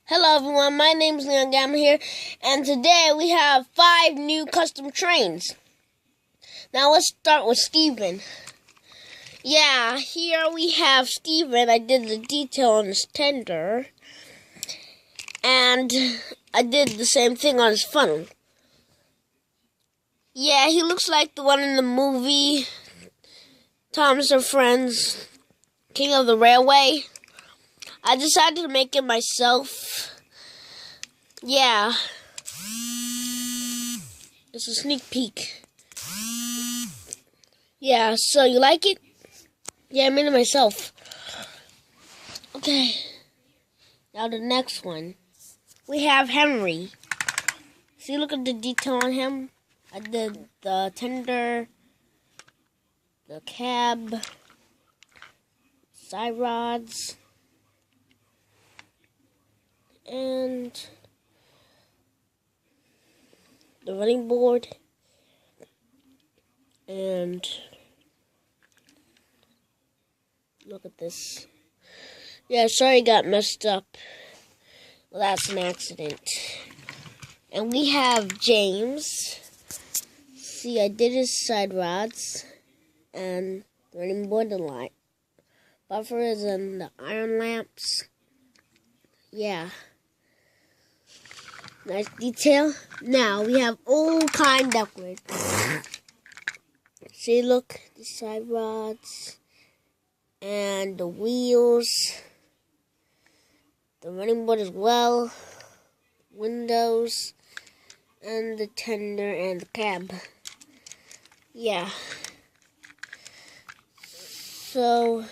Hello everyone, my name is Leon Gamma here, and today we have 5 new custom trains. Now let's start with Steven. Yeah, here we have Steven. I did the detail on his tender, and I did the same thing on his funnel. Yeah, he looks like the one in the movie, Thomas and Friends, King of the Railway. I decided to make it myself. Yeah. It's a sneak peek. Yeah, so you like it? Yeah, I made it myself. Okay. Now the next one. We have Henry. See, look at the detail on him. I did the tender, the cab, side rods, and the running board, and look at this. Yeah, sorry it got messed up. Well, that's an accident. And we have James. See, I did his side rods and the running board, the light buffers, and the iron lamps. Yeah. Nice detail. Now we have old kind duckwood. See, look, the side rods and the wheels, the running board as well, windows, and the tender and the cab. Yeah. So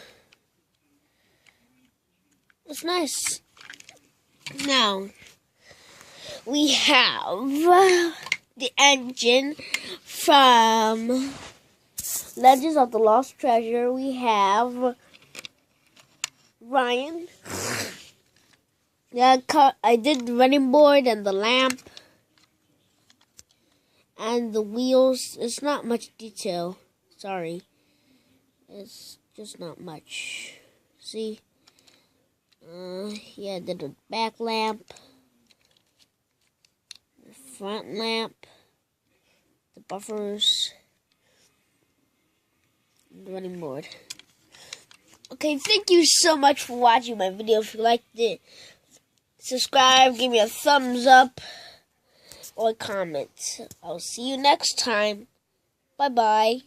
it's nice. Now we have the engine from Legends of the Lost Treasure. We have Ryan. Yeah, I did the running board and the lamp and the wheels. It's not much detail. Sorry. It's just not much. See? Yeah, I did the back lamp, the front lamp, the buffers, the running board. Okay, thank you so much for watching my video. If you liked it, subscribe, give me a thumbs up, or comment. I'll see you next time. Bye-bye.